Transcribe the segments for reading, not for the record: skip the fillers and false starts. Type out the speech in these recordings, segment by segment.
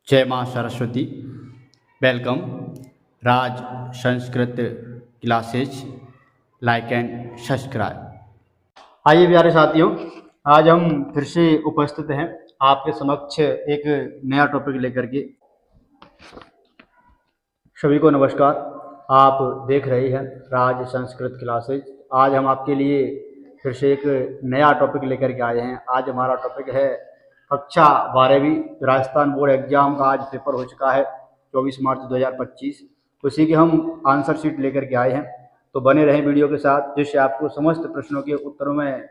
जय माँ Saraswati. Welcome Raj Sanskrit classes. Like and subscribe. आइए प्यारे साथियों, आज हम फिर से उपस्थित हैं आपके समक्ष एक नया टॉपिक लेकर के। सभी को नमस्कार। आप देख रहे हैं राज संस्कृत क्लासेज। आज हम आपके लिए फिर से एक नया टॉपिक लेकर के आए हैं। आज हमारा टॉपिक है कक्षा 12वीं राजस्थान बोर्ड एग्जाम का आज पेपर हो चुका है 24 मार्च 2025। उसी के हम आंसर शीट लेकर के आए हैं, तो बने रहें वीडियो के साथ, जिससे आपको समस्त प्रश्नों के उत्तरों में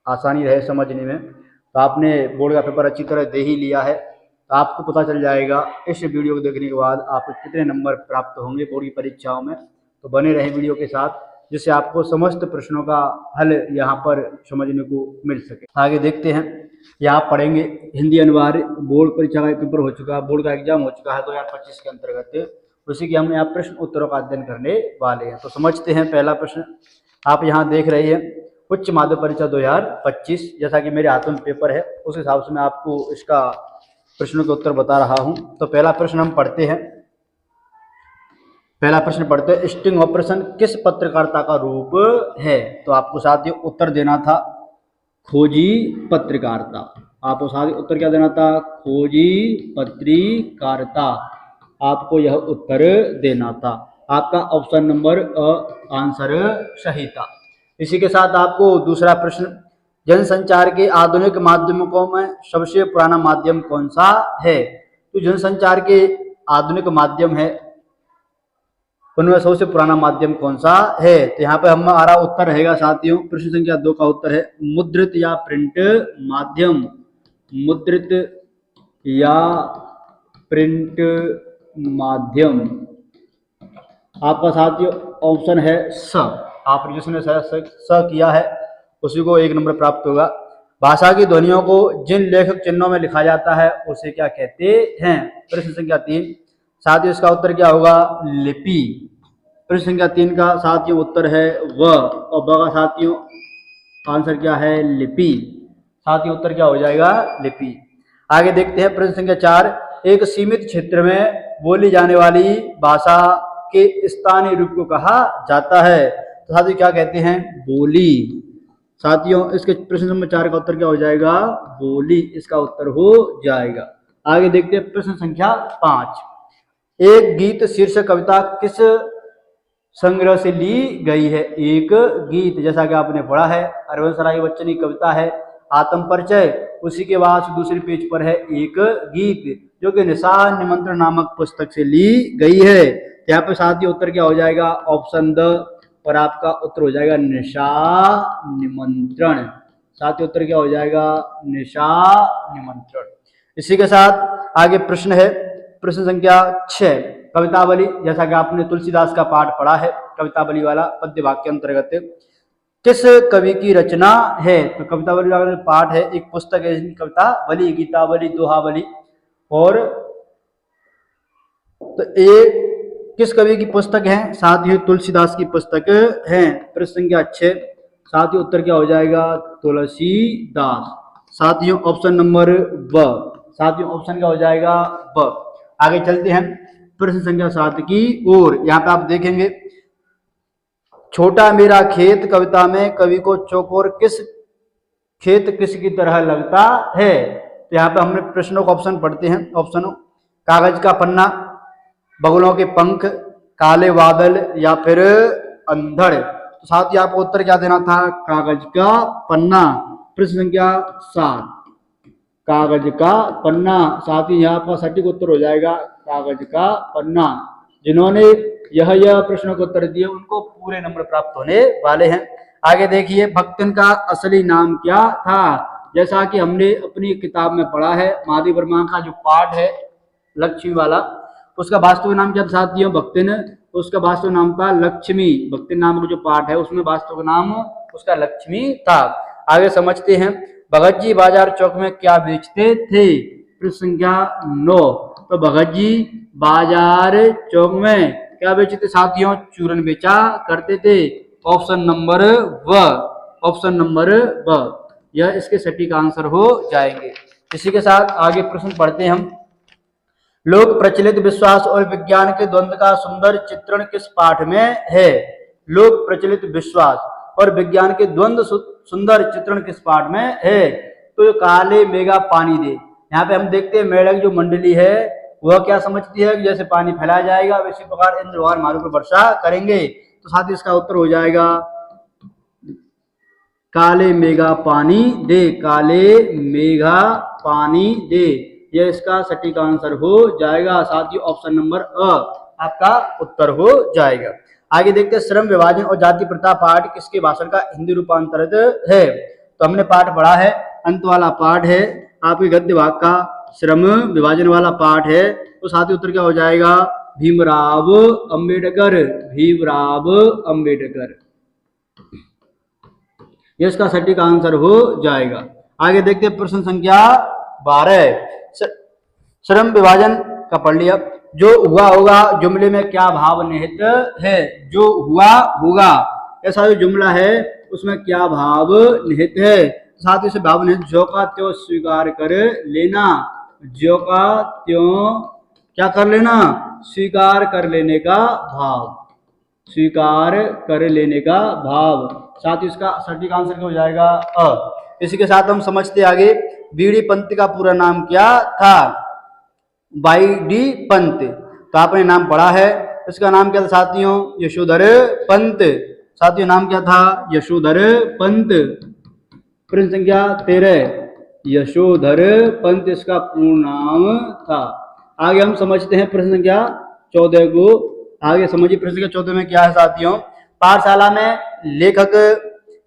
आसानी रहे समझने में। तो आपने बोर्ड का पेपर अच्छी तरह दे ही लिया है, तो आपको पता चल जाएगा इस वीडियो को देखने के बाद आपको कितने नंबर प्राप्त होंगे बोर्ड की परीक्षाओं में। तो बने रहें वीडियो के साथ, जिससे आपको समस्त प्रश्नों का हल यहाँ पर समझने को मिल सके। आगे देखते हैं। यहाँ पढ़ेंगे हिंदी अनिवार्य बोर्ड परीक्षा का पेपर हो चुका है, बोर्ड का एग्जाम हो चुका है 2025 के अंतर्गत। उसी के हम यहाँ प्रश्न उत्तरों का अध्ययन करने वाले हैं। तो समझते हैं। पहला प्रश्न आप यहाँ देख रहे हैं, उच्च माध्यमिक परीक्षा 2025। जैसा कि मेरे हाथों में पेपर है, उस हिसाब से मैं आपको इसका प्रश्नों के उत्तर बता रहा हूँ। तो पहला प्रश्न हम पढ़ते हैं। पहला प्रश्न पढ़ते हैं, स्टिंग ऑपरेशन किस पत्रकारिता का रूप है? तो आपको साथियों उत्तर देना था खोजी पत्रकारिता। आपको साथियों उत्तर क्या देना था? खोजी पत्रकारिता। आपको यह उत्तर देना था। आपका ऑप्शन नंबर आंसर सही था। इसी के साथ आपको दूसरा प्रश्न, जनसंचार के आधुनिक माध्यमों में सबसे पुराना माध्यम कौन सा है? तो जनसंचार के आधुनिक माध्यम है, उनमें सबसे पुराना माध्यम कौन सा है? तो यहाँ पे हमारा उत्तर रहेगा साथियों, प्रश्न संख्या 2 का उत्तर है मुद्रित या प्रिंट माध्यम। मुद्रित या प्रिंट माध्यम। आपका साथियों ऑप्शन है स। आपने जिसने स किया है उसी को 1 नंबर प्राप्त होगा। भाषा की ध्वनियों को जिन लेखक चिन्हों में लिखा जाता है उसे क्या कहते हैं? प्रश्न संख्या 3। साथियों इसका उत्तर क्या होगा? लिपि। प्रश्न संख्या 3 का साथियों उत्तर है व, और ब का साथियों आंसर क्या है? लिपि। साथियों उत्तर क्या हो जाएगा? लिपि। आगे देखते हैं प्रश्न संख्या 4। एक सीमित क्षेत्र में बोली जाने वाली भाषा के स्थानीय रूप को कहा जाता है। तो साथियों क्या कहते हैं? बोली। साथियों इसके प्रश्न नंबर 4 का उत्तर क्या हो जाएगा? बोली इसका उत्तर हो जाएगा। आगे देखते हैं प्रश्न संख्या 5। एक गीत शीर्षक कविता किस संग्रह से ली गई है? एक गीत, जैसा कि आपने पढ़ा है, हरिवंश राय बच्चन की कविता है आत्म परिचय। उसी के बाद दूसरे पेज पर है एक गीत, जो कि निशान निमंत्रण नामक पुस्तक से ली गई है। यहाँ पे साथियों उत्तर क्या हो जाएगा? ऑप्शन द, और आपका उत्तर हो जाएगा निशा निमंत्रण। साथियों उत्तर क्या हो जाएगा? निशा निमंत्रण। इसी के साथ आगे प्रश्न है प्रश्न संख्या 6। कवितावली, जैसा कि आपने तुलसीदास का पाठ पढ़ा है, कवितावली वाला पद्य वाक्य अंतर्गत किस कवि की रचना है? तो कवितावली वाला पाठ है, एक पुस्तक है कवितावली, गीतावली, दोहावली। और तो ये किस कवि की पुस्तक है? साथियों तुलसीदास की पुस्तक है। प्रश्न संख्या 6। साथियों उत्तर क्या हो जाएगा? तुलसीदास। साथियों ऑप्शन नंबर ब। साथियों ऑप्शन क्या हो जाएगा? ब। आगे चलते हैं प्रश्न संख्या 7 की ओर। यहाँ पे आप देखेंगे, छोटा मेरा खेत कविता में कवि को चौकोर किस खेत किसकी तरह लगता है? तो यहाँ पे हमने प्रश्नों का ऑप्शन पढ़ते हैं। ऑप्शन, कागज का पन्ना, बगुलों के पंख, काले बादल, या फिर अंधड़। तो साथ ही आपको उत्तर क्या देना था? कागज का पन्ना। प्रश्न संख्या 7, कागज का पन्ना। साथ ही यहाँ पर सटीक उत्तर हो जाएगा कागज का पन्ना। जिन्होंने यह प्रश्नों को उत्तर दिए उनको पूरे नंबर प्राप्त होने वाले हैं। आगे देखिए, भक्तन का असली नाम क्या था? जैसा कि हमने अपनी किताब में पढ़ा है, महादेव वर्मा का जो पाठ है लक्ष्मी वाला, उसका वास्तविक नाम क्या था साथियों? भक्तिन। उसका वास्तविक नाम था लक्ष्मी। भक्तिन नामक जो पाठ है उसमें वास्तविक नाम उसका लक्ष्मी था। आगे समझते हैं, भगत जी बाजार चौक में क्या बेचते थे? प्रश्न संख्या 9। तो भगत जी बाजार चौक में क्या बेचते साथियों? चूरन बेचा करते थे। ऑप्शन नंबर व। ऑप्शन नंबर व, यह इसके सटीक आंसर हो जाएंगे। इसी के साथ आगे प्रश्न पढ़ते हैं हम। लोक प्रचलित विश्वास और विज्ञान के द्वंद्व का सुंदर चित्रण किस पाठ में है? लोक प्रचलित विश्वास और विज्ञान के द्वंद्व सुंदर चित्रण किस पाठ में है? तो ये काले मेघा पानी दे। यहाँ पे हम देखते हैं मेढक जो मंडली है वह क्या समझती है कि जैसे पानी फैलाया जाएगा वैसे प्रकार इंद्र भगवान हमारे ऊपर वर्षा करेंगे। तो साथ ही इसका उत्तर हो जाएगा काले मेघा पानी दे। काले मेघा पानी दे, यह इसका सटीक आंसर हो जाएगा। साथ ही ऑप्शन नंबर अ आपका उत्तर हो जाएगा। आगे देखते हैं श्रम विभाजन और जाति प्रथा पाठ किसके भाषण का हिंदी रूपांतरित है? तो हमने पाठ पढ़ा है, अंत वाला पाठ है आपके गद्य भाग का, श्रम विभाजन वाला पाठ है। तो साथ ही उत्तर क्या हो जाएगा? भीमराव अंबेडकर। भीमराव अंबेडकर, ये इसका सटीक आंसर हो जाएगा। आगे देखते हैं प्रश्न संख्या 12। श्रम विभाजन का पढ़ लिया। जो हुआ होगा जुमले में क्या भाव निहित है? जो हुआ होगा ऐसा जो जुमला है उसमें क्या भाव निहित है? साथ ही से भाव निहित ज्यों का त्यों स्वीकार कर लेना। ज्यों का त्यों क्या कर लेना? स्वीकार कर लेने का भाव। स्वीकार कर लेने का भाव। साथ ही इसका सटीक आंसर क्या हो जाएगा? अ। इसी के साथ हम समझते आगे बीडी पंत का पूरा नाम क्या था? By D Pant. तो आपने नाम पढ़ा है, इसका नाम क्या था साथियों? यशोधर पंत। साथियों नाम क्या था? यशोधर पंत। प्रश्न संख्या 13 यशोधर पंत इसका पूर्ण नाम था। आगे हम समझते हैं प्रश्न संख्या 14 को। आगे समझिए प्रश्न संख्या 14 में क्या है साथियों? पाठशाला में लेखक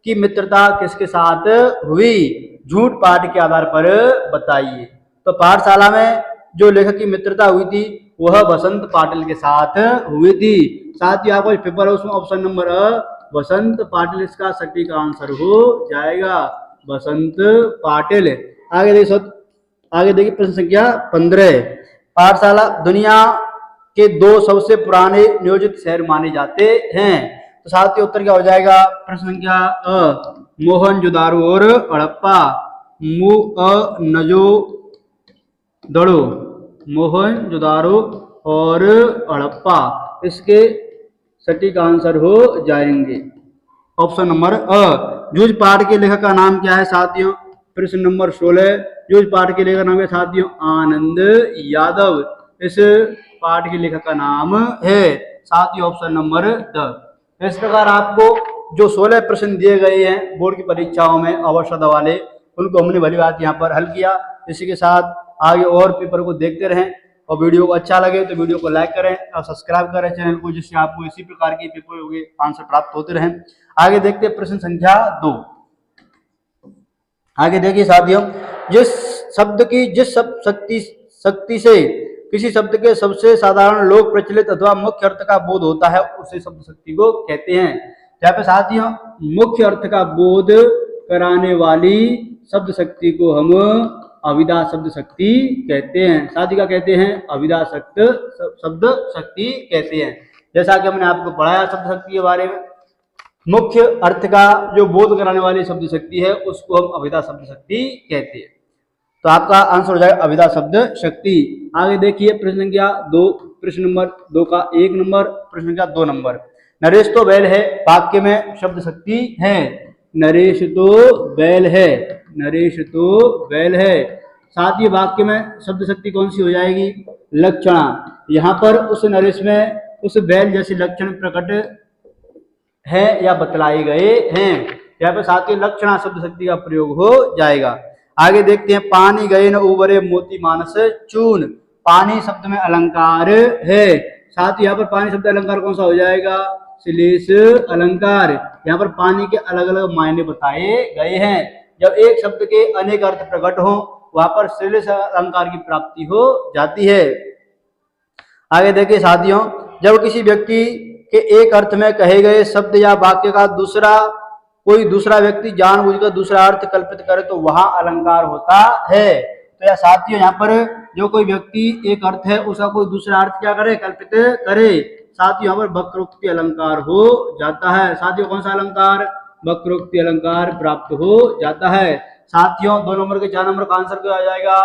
की मित्रता किसके साथ हुई? झूठ पाठ के आधार पर बताइए। तो पाठशाला में जो लेखक की मित्रता हुई थी वह बसंत पाटिल के साथ हुई थी। साथ ही आपको पेपर है उसमें ऑप्शन नंबर बसंत पाटिल इसका सटीक आंसर हो जाएगा। बसंत पाटिल। आगे देखिए प्रश्न संख्या 15। पाठशाला दुनिया के 2 सबसे पुराने नियोजित शहर माने जाते हैं। तो साथ ही उत्तर क्या हो जाएगा? प्रश्न संख्या मोहनजोदारो और हड़प्पा। मोहनजोदड़ो, मोहनजोदारो और हड़प्पा इसके सटीक आंसर हो जाएंगे। ऑप्शन नंबर अ। जूझ पाठ के लेखक का नाम क्या है साथियों? प्रश्न नंबर 16। जूझ पाठ के लेखक का नाम है साथियों आनंद यादव। इस पाठ के लेखक का नाम है। साथ ही ऑप्शन नंबर द। इस प्रकार आपको जो 16 प्रश्न दिए गए हैं बोर्ड की परीक्षाओं में अवसर वाले, उनको हमने भली बात यहाँ पर हल किया। इसी के साथ आगे और पेपर को देखते रहें और वीडियो को अच्छा लगे तो वीडियो को लाइक करें और सब्सक्राइब करें चैनल को, जिससे आपको इसी प्रकार के पेपर के आंसर प्राप्त होते रहें। आगे देखते हैं प्रश्न संख्या 2। आगे देखिए साथियों, जिस शब्द की जिस शक्ति से किसी शब्द के सबसे साधारण लोक प्रचलित अथवा मुख्य अर्थ का बोध होता है उसे शब्द शक्ति को कहते हैं। यहाँ पे साथियों मुख्य अर्थ का बोध कराने वाली शब्द शक्ति को हम अविदा शब्द शक्ति कहते हैं। साथ ही क्या कहते हैं? अविदा शब्द शक्ति कहते हैं। जैसा कि हमने आपको पढ़ाया शब्द शक्ति के बारे में, मुख्य अर्थ का जो बोध कराने वाली शब्द शक्ति है उसको हम अविदा शब्द शक्ति कहते हैं। तो आपका आंसर हो जाएगा अविदा शब्द शक्ति। आगे देखिए प्रश्न संख्या 2, प्रश्न नंबर 2 का 1 नंबर, प्रश्न संख्या 2 नंबर। नरेश तो बैल है वाक्य में शब्द शक्ति है। नरेश तो बैल है। नरेश तो बैल है। साथ ही वाक्य में शब्द शक्ति कौन सी हो जाएगी? लक्षणा। यहाँ पर उस नरेश में उस बैल जैसे लक्षण प्रकट है या बतलाए गए हैं। यहाँ पर साथ ही लक्षणा शब्द शक्ति का प्रयोग हो जाएगा। आगे देखते हैं पानी गए न उबरे मोती मानस चून। पानी शब्द में अलंकार है। साथ ही यहाँ पर पानी शब्द अलंकार कौन सा हो जाएगा? श्लेष अलंकार। यहाँ पर पानी के अलग अलग मायने बताए गए हैं। जब एक शब्द के अनेक अर्थ प्रकट हो वहां पर श्लेष अलंकार की प्राप्ति हो जाती है। आगे देखिए साथियों, जब किसी व्यक्ति के एक अर्थ में कहे गए शब्द या वाक्य का कोई दूसरा व्यक्ति जानबूझकर दूसरा अर्थ कल्पित करे तो वहां अलंकार होता है। तो या साथियों यहाँ पर जो कोई व्यक्ति एक अर्थ है उसका कोई दूसरा अर्थ क्या करे? कल्पित करे। साथियों यहाँ पर वक्रोक्ति अलंकार हो जाता है। साथियों कौन सा अलंकार? वक्रोक्ति अलंकार प्राप्त हो जाता है। साथियों 2 नंबर के 4 नंबर का आंसर क्या आ जाएगा?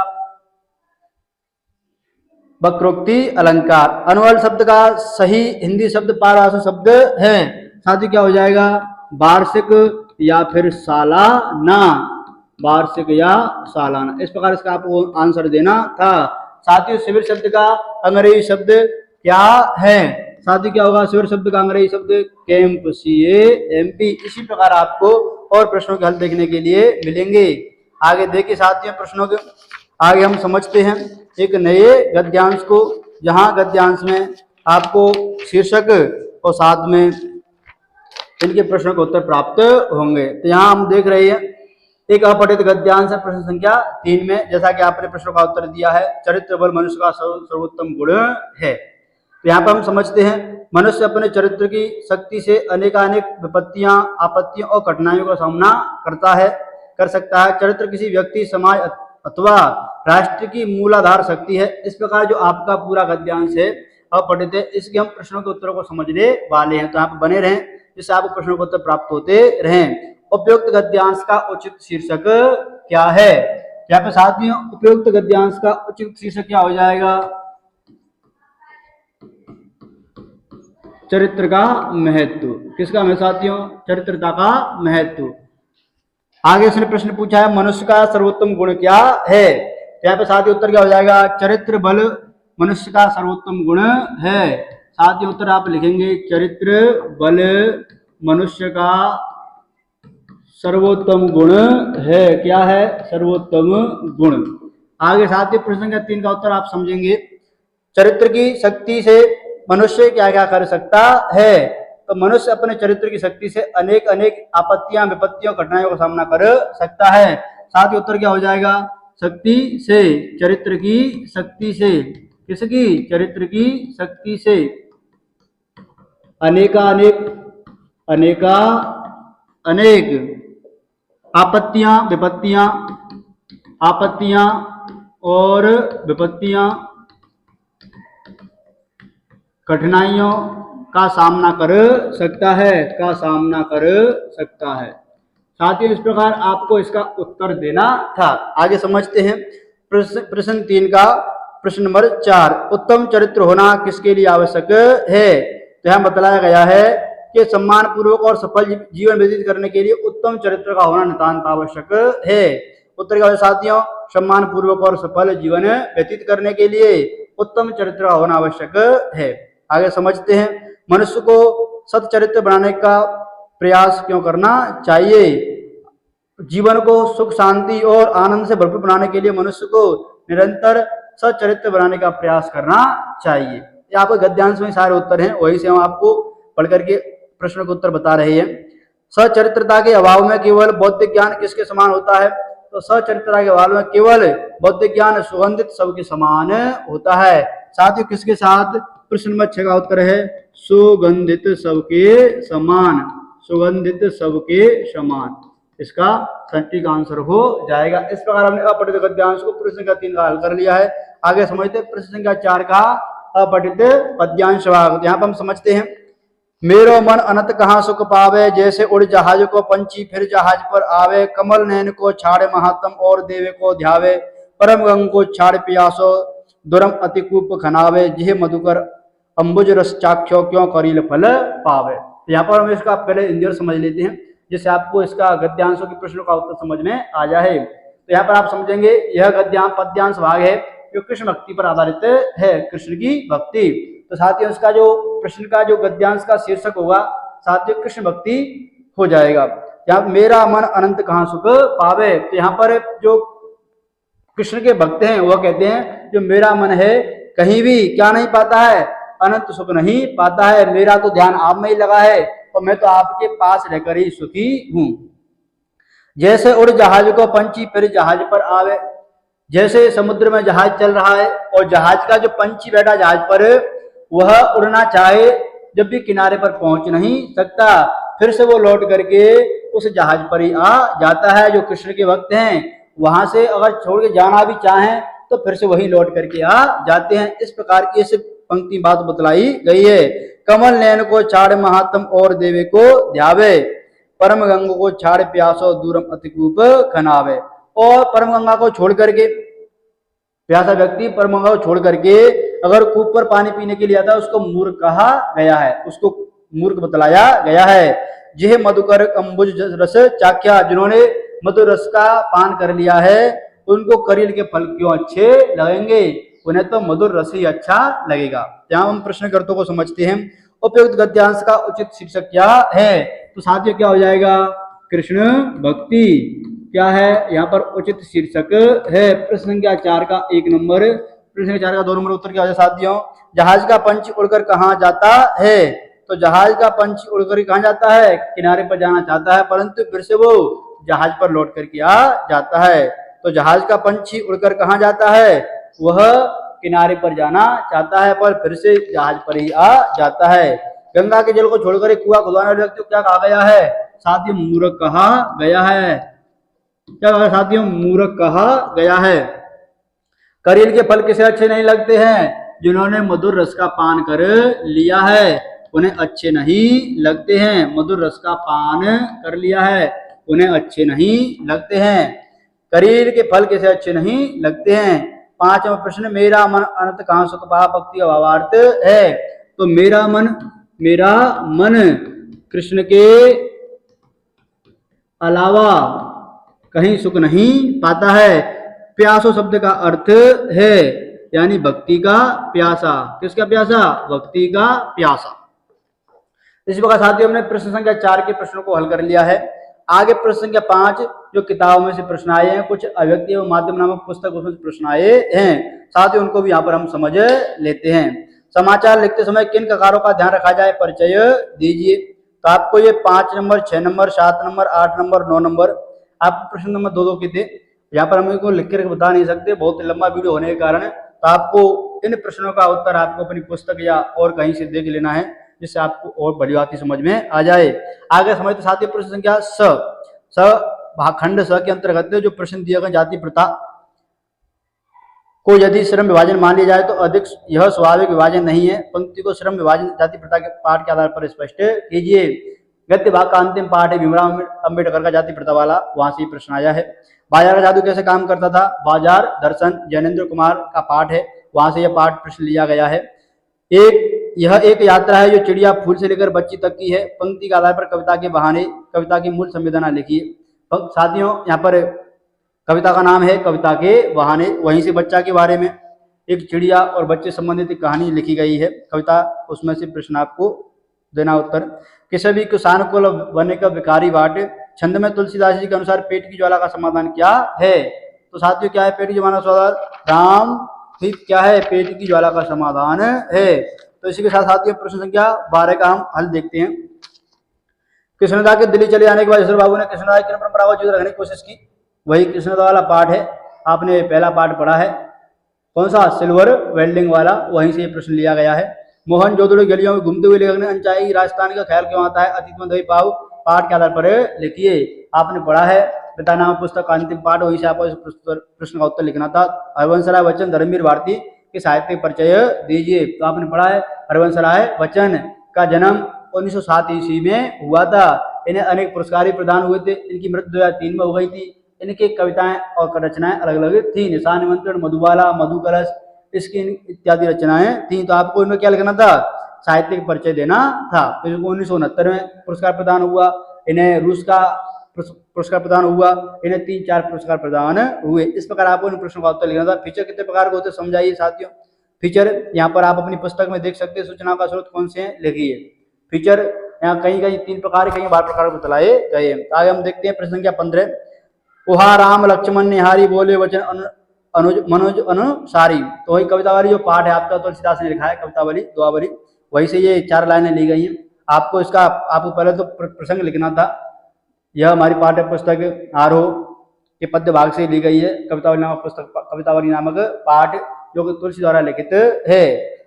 वक्रोक्ति अलंकार। अनुवल शब्द का सही हिंदी शब्द पारिभाषिक शब्द है, साथ ही क्या हो जाएगा, वार्षिक या फिर सालाना, वार्षिक या सालाना। इस प्रकार इसका आपको आंसर देना था। साथ ही शिविर शब्द का अंग्रेजी शब्द क्या है, साथ ही क्या होगा, शिविर शब्द का अंग्रेजी शब्द कैंप, CAMP। इसी प्रकार आपको और प्रश्नों के हल देखने के लिए मिलेंगे। आगे देखिए साथियों, प्रश्नों के आगे हम समझते हैं एक नए गद्यांश को, जहां गद्यांश में आपको शीर्षक और साथ में इनके प्रश्नों के उत्तर प्राप्त होंगे। तो यहाँ हम देख रहे हैं एक अपठित गद्यांश है प्रश्न संख्या 3 में। जैसा कि आपने प्रश्नों का उत्तर दिया है, चरित्र बल मनुष्य का सर्वोत्तम गुण है। तो यहाँ पर हम समझते हैं, मनुष्य अपने चरित्र की शक्ति से अनेकानेक विपत्तियां, आपत्तियों और कठिनाइयों का सामना कर सकता है। चरित्र किसी व्यक्ति, समाज अथवा राष्ट्र की मूलाधार शक्ति है। इस प्रकार जो आपका पूरा गद्यांश है अपठित है, इसके हम प्रश्नों के उत्तरों को समझने वाले हैं। तो आप बने रहें, जिससे आपको प्रश्नों के उत्तर प्राप्त होते रहें। उपयुक्त गद्यांश का उचित शीर्षक क्या है, यहाँ पे साथियों उपयुक्त गद्यांश का उचित शीर्षक क्या हो जाएगा, चरित्र का महत्व। किसका महत्व साथियों, चरित्रता का महत्व। आगे इसने प्रश्न पूछा है, मनुष्य का सर्वोत्तम गुण क्या है, यहाँ पे साथियों उत्तर क्या हो जाएगा, चरित्र बल मनुष्य का सर्वोत्तम गुण है। साथियों उत्तर आप लिखेंगे, चरित्र बल मनुष्य का सर्वोत्तम गुण है। क्या है, सर्वोत्तम गुण। आगे साथियों प्रश्न संख्या 3 का उत्तर आप समझेंगे, चरित्र की शक्ति से मनुष्य क्या क्या कर सकता है। तो मनुष्य अपने चरित्र की शक्ति से अनेक आपत्तियां, विपत्तियों, कठिनाइयों का सामना कर सकता है। साथ ही उत्तर क्या हो जाएगा, शक्ति से, चरित्र की शक्ति से। किसकी, चरित्र की शक्ति से अनेक आपत्तियां और विपत्तियां, कठिनाइयों का सामना कर सकता है। साथियों इस प्रकार आपको इसका उत्तर देना था। आगे समझते हैं प्रश्न 3 का प्रश्न नंबर 4, उत्तम चरित्र होना किसके लिए आवश्यक है। तो यहाँ बताया गया है कि सम्मान पूर्वक और सफल जीवन व्यतीत करने के लिए उत्तम चरित्र का होना नितांत आवश्यक है। उत्तर क्या है साथियों, सम्मान पूर्वक और सफल जीवन व्यतीत करने के लिए उत्तम चरित्र का होना आवश्यक है। आगे समझते हैं, मनुष्य को सच्चरित्र बनाने का प्रयास क्यों करना चाहिए। जीवन को सुख, शांति और आनंद से भरपूर बनाने के लिए मनुष्य को निरंतर सच्चरित्र बनाने का प्रयास करना चाहिए। ये आपको गद्यांश में सारे उत्तर हैं, वही से हम आपको पढ़ करके प्रश्नों के उत्तर बता रहे हैं। सचरित्रता के अभाव में केवल बौद्धिक ज्ञान किसके समान होता है। तो सचरित्रता के अभाव में केवल बौद्धिक ज्ञान सुगंधित सबके समान होता है। साथ ही किसके साथ, प्रश्न नंबर 6 का उत्तर है सुगंधित सबके समान। इसका सटीक आंसर हो जाएगा। इस प्रकार हमने अपठित गद्यांश को प्रश्न संख्या 3 का हल कर लिया है। आगे समझते हैं प्रश्न संख्या 4 का अपठित पद्यांश भाग। यहाँ पर हम समझते हैं, मेरो मन अनंत कहाँ सुख पावे, जैसे उड़ जहाज को पंछी फिर जहाज पर आवे। कमल नयन को छाड़े महात्म और देवे को ध्यावे। परम गंग को छाड़ पियासो दुरम अतिकूप खनावे। जिह मधुकर अंबुज रस चाख्यो क्यों करील फल पावे। तो यहाँ पर हम इसका पहले इंजर समझ लेते हैं, जिससे आपको इसका गद्यांशों के प्रश्नों का उत्तर समझ में आ जाए। तो यहाँ पर आप समझेंगे, यह पद्यांश भाग है जो कृष्ण भक्ति पर आधारित है, कृष्ण की भक्ति। तो साथियों इसका जो प्रश्न का जो गद्यांश का शीर्षक होगा साथियों कृष्ण भक्ति हो जाएगा। यहाँ मेरा मन अनंत कहाँ सुख पावे। तो यहाँ पर जो कृष्ण के भक्त हैं वह कहते हैं, जो मेरा मन है कहीं भी क्या नहीं पाता है, अनंत सुख नहीं पाता है। मेरा तो ध्यान आप में ही लगा है और मैं तो आपके पास रहकर ही सुखी हूं। जैसे उड़ जहाज को पंछी फिर जहाज पर आवे। जैसे समुद्र में जहाज चल रहा है और जहाज का जो पंछी बैठा जहाज पर वह उड़ना चाहे, जब भी किनारे पर पहुंच नहीं सकता, फिर से वो लौट करके उस जहाज पर ही आ जाता है। जो कृष्ण के भक्त हैं वहां से अगर छोड़ के जाना भी चाहें तो फिर से वही लौट करके आ जाते हैं। इस प्रकार की इस पंक्ति बात बतलाई गई है। कमल नयन को छाड़ महात्म और देवे को ध्यावे। परम गंगा को छाड़ प्यासो दूरम अतिकूप खनावे। और परम गंगा को छोड़ करके, प्यासा व्यक्ति परम गंगा को छोड़ करके अगर कूप पर पानी पीने के लिए आता है उसको मूर्ख कहा गया है, उसको मूर्ख बतलाया गया है। यह मधुकर अंबुज रस चाख्या, जिन्होंने मधुर रस का पान कर लिया है उनको करील के फल क्यों अच्छे लगेंगे, उन्हें तो मधुर रस ही अच्छा लगेगा। यहाँ हम प्रश्नकर्ता को समझते हैं। उपयुक्त गद्यांश का उचित शीर्षक क्या है, तो साथियों क्या हो जाएगा, कृष्ण भक्ति। क्या है यहाँ पर उचित शीर्षक है। प्रश्न संख्या 4 का 1 नंबर, प्रश्न संख्या 4 का 2 नंबर उत्तर क्या हो जाए साथियों, जहाज का पंछी उड़कर कहाँ जाता है, तो जहाज का पंछी उड़कर कहाँ जाता है, किनारे पर जाना चाहता है परंतु फिर से वो जहाज पर लौट करके आ जाता है। तो जहाज का पंछी उड़कर कहाँ जाता है, वह किनारे पर जाना चाहता है पर फिर से जहाज पर ही आ जाता है। गंगा के जल को छोड़कर एक कुआं खुदवाने वाले व्यक्ति को क्या कहा गया है, साथियों मूर्ख कहा गया है। क्या कहा साथियों, मूर्ख कहा गया है। करील के फल किसे अच्छे नहीं लगते हैं, जिन्होंने मधुर रस का पान कर लिया है उन्हें अच्छे नहीं लगते हैं। मधुर रस का पान कर लिया है उन्हें अच्छे नहीं लगते हैं। करील के फल किसे अच्छे नहीं लगते हैं। 5वां प्रश्न, मेरा मन अनंत कहाँ सुख पाप भक्ति का भावार्थ है, तो मेरा मन कृष्ण के अलावा कहीं सुख नहीं पाता है। प्यासो शब्द का अर्थ है यानी भक्ति का प्यासा। किसका प्यासा, भक्ति का प्यासा। इस प्रकार साथियों हमने प्रश्न संख्या 4 के प्रश्नों को हल कर लिया है। आगे प्रश्न संख्या 5 जो किताबों में से प्रश्न आए हैं, कुछ अव्यक्ति एवं माध्यम नामक पुस्तक उसमें से प्रश्न आए हैं, साथियों उनको भी यहाँ पर हम समझ लेते हैं। समाचार लिखते समय किन ककारों का ध्यान रखा जाए, परिचय दीजिए। तो आपको ये 5 number, 6 number, 7 number, 8 number, 9 number, आप प्रश्न नंबर 2 के थे। यहाँ पर हम इनको लिख कर बता नहीं सकते, बहुत लंबा वीडियो होने के कारण। तो आपको इन प्रश्नों का उत्तर आपको अपनी पुस्तक या और कहीं से देख लेना है, जिससे आपको और बड़ी बात समझ में आ जाए। आगे समझते साथियों प्रश्न संख्या स भाखंड स के अंतर्गत जो प्रश्न दिया गया, जाति प्रथा को यदि श्रम विभाजन मान लिया जाए तो अधिक यह स्वाभाविक विभाजन नहीं है। पंक्ति को श्रम विभाजन जाति प्रथा के पाठ के आधार पर स्पष्ट कीजिए। गद्य भाग का अंतिम पाठ है भीमराव अंबेडकर का जाति प्रथा वाला, वहां से प्रश्न आया है। बाजार का जादू कैसे काम करता था, बाजार दर्शन जैनेन्द्र कुमार का पाठ है, वहां से यह पाठ प्रश्न लिया गया है। यह एक यात्रा है जो चिड़िया फूल से लेकर बच्ची तक की है। पंक्ति के आधार पर कविता के बहाने कविता की मूल संवेदना लिखिए। साथियों यहाँ पर कविता का नाम है कविता के बहाने, वहीं से बच्चा के बारे में एक चिड़िया और बच्चे संबंधित कहानी लिखी गई है कविता, उसमें से प्रश्न आपको देना उत्तर। किसी भी किसान को बनने का विकारी बाट, छंद में तुलसीदास जी के अनुसार पेट की ज्वाला का समाधान क्या है, तो साथियों क्या है पेट की ज्वाला का समाधान, राम ठीक क्या है, पेट की ज्वाला का समाधान है। तो इसी के साथ साथियों प्रश्न संख्या 12 का हम हल देखते हैं। कृष्णदा के दिल्ली चले जाने के बाद ईश्वर बाबू ने कृष्णदा की परंपरा को जीवित रखने की कोशिश की, वही कृष्णदा वाला पाठ है, आपने पहला पाठ पढ़ा है, कौन सा, सिल्वर वेल्डिंग वाला, वहीं से ये प्रश्न लिया गया है। मोहन जोदड़ो गलियों में घूमते हुए लेखक ने अनचाही राजस्थान का ख्याल क्यों आता है, अतीत में दही पाव, पाठ के आधार पर लिखिए। आपने पढ़ा है पिता नाम पुस्तक का अंतिम पाठ, वहीं से आपको इस प्रश्न का उत्तर लिखना था। हरवंशराय बच्चन धर्मवीर भारती के साहित्य परिचय दीजिए। तो आपने पढ़ा है हरवंशराय बच्चन का जन्म 1907 ईस्वी में हुआ था। इन्हें अनेक पुरस्कार प्रदान हुए थे। इनकी मृत्यु 2003 में हो गई थी। इनकी कविताएं और रचनाएं अलग अलग थी। निशान निमंत्रण, मधुबाला, मधु कलश, इसकी इत्यादि रचनाएं थी। तो आपको इनमें क्या लिखना था, साहित्यिक परिचय देना था। तो इनको 1969 में पुरस्कार प्रदान हुआ। इन्हें रूस का पुरस्कार प्रदान हुआ। इन्हें 3-4 पुरस्कार प्रदान हुए। इस प्रकार आपको इन प्रश्नों का उत्तर लिखना था। फीचर कितने प्रकार के होते समझाइए साथियों। फीचर यहाँ पर आप अपनी पुस्तक में देख सकते हैं। सूचना का स्रोत कौन से हैं लिखिए। फीचर यहाँ कहीं कहीं 3 प्रकार, कहीं 12 प्रकार बतलाए गए। आगे हम देखते हैं प्रश्न संख्या 15। उहा राम लक्ष्मण निहारी बोले वचन अनुज मनोज अनुसारी। तो वही कवितावली जो पाठ है आपका, तुलसीदास ने लिखा है कवितावली दुआवली, वही से ये 4 लाइनें ली गई हैं। आपको पहले तो प्रसंग लिखना था। यह हमारी पाठ्य पुस्तक आरोह के पद्य भाग से ली गई है कवितावली नामक पुस्तक, कवितावली नामक पाठ जो कि तुलसी द्वारा लिखित है।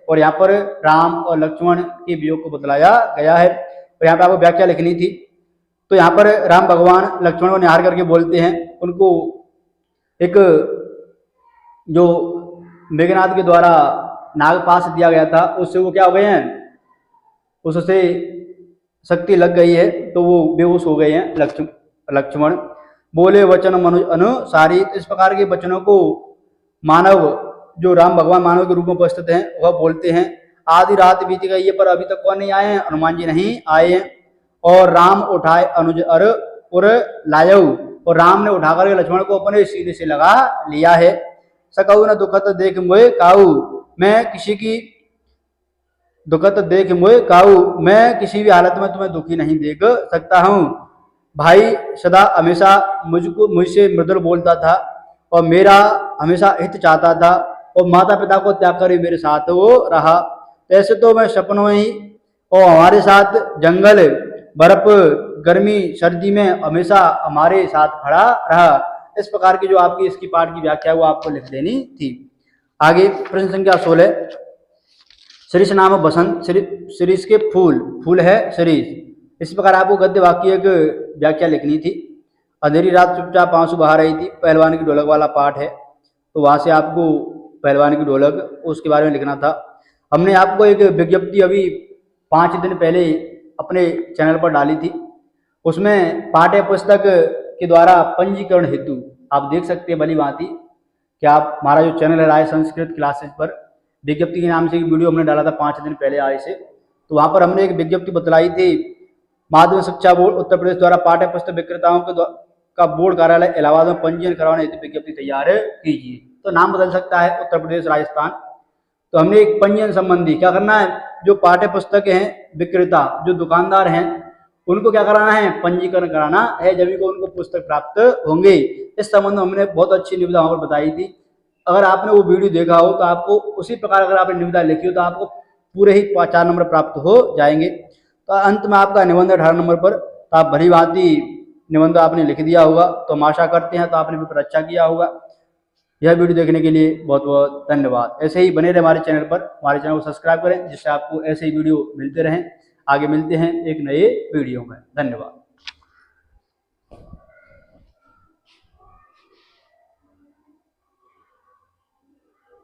और यहाँ पर राम और लक्ष्मण के वियोग को बतलाया गया है। और यहाँ पर आपको व्याख्या लिखनी थी। तो यहाँ पर राम भगवान लक्ष्मण को निहार करके बोलते हैं। उनको एक जो मेघनाथ के द्वारा नागपाश दिया गया था, उससे वो क्या हो गए हैं, उससे शक्ति लग गई है, तो वो बेहोश हो गए हैं लक्ष्मण। बोले वचन मनुज अनुसारी। इस प्रकार के वचनों को मानव जो राम भगवान मानव के रूप में उपस्थित हैं वह बोलते हैं, आधी रात बीत गई है पर अभी तक कौन नहीं आए हैं? हनुमान जी नहीं आए हैं। और राम उठाए अनुज अर उर लायऊ, और राम ने उठाकर के लक्ष्मण को अपने सीने से लगा लिया है। सकऊ न दुखत देख मोए काऊ, मैं किसी की दुखत देख मोए काऊ, मैं किसी भी हालत में तुम्हें दुखी नहीं देख सकता हूँ। भाई सदा हमेशा मुझसे मृदुल बोलता था और मेरा हमेशा हित चाहता था, और माता पिता को त्याग कर भी मेरे साथ वो रहा। ऐसे तो मैं सपनों में ही और हमारे साथ जंगल बर्फ गर्मी सर्दी में हमेशा हमारे साथ खड़ा रहा। इस प्रकार की जो आपकी इसकी पाठ की व्याख्या है वो आपको लिख देनी थी। आगे प्रश्न संख्या 16, शिरीष नाम बसंत, शिरीष के फूल है शिरीष। इस प्रकार आपको गद्य वाक्य की व्याख्या लिखनी थी। अंधेरी रात चुपचाप आंसू बहा रही थी, पहलवान की ढोलक वाला पाठ है, तो वहां से आपको पहलवान की ढोलक उसके बारे में लिखना था। हमने आपको एक विज्ञप्ति अभी 5 दिन पहले अपने चैनल पर डाली थी, उसमें पाठ्य पुस्तक के द्वारा पंजीकरण हेतु आप देख सकते हैं भली भांति कि आप हमारा जो चैनल है राय संस्कृत क्लासेस पर विज्ञप्ति के नाम से एक वीडियो हमने डाला था 5 दिन पहले आए से। तो वहाँ पर हमने एक विज्ञप्ति बतलाई थी, माध्यमिक शिक्षा बोर्ड उत्तर प्रदेश द्वारा पाठ्य पुस्तक विक्रेताओं का बोर्ड कार्यालय इलाहाबाद में पंजीयन करवाने हेतु विज्ञप्ति तैयार कीजिए। तो नाम बदल सकता है उत्तर प्रदेश राजस्थान। तो हमने एक पंजीयन संबंधी क्या करना है, जो पाठ्य पुस्तक हैं विक्रेता जो दुकानदार हैं उनको क्या कराना है, पंजीकरण कराना है, जब को उनको पुस्तक प्राप्त होंगे। इस संबंध में हमने बहुत अच्छी निविदा वहाँ पर बताई थी। अगर आपने वो वीडियो देखा हो तो आपको उसी प्रकार अगर आपने निविदा लिखी हो तो आपको पूरे ही 4 नंबर प्राप्त हो जाएंगे। तो अंत में आपका निबंध 18 नंबर पर, तो आप भली भांति निबंध आपने लिख दिया होगा, तो हम आशा करते हैं तो आपने पेपर अच्छा किया होगा। यह वीडियो देखने के लिए बहुत बहुत धन्यवाद। ऐसे ही बने रहे हमारे चैनल पर, हमारे चैनल को सब्सक्राइब करें जिससे आपको ऐसे ही वीडियो मिलते रहें। आगे मिलते हैं एक नए वीडियो में। धन्यवाद।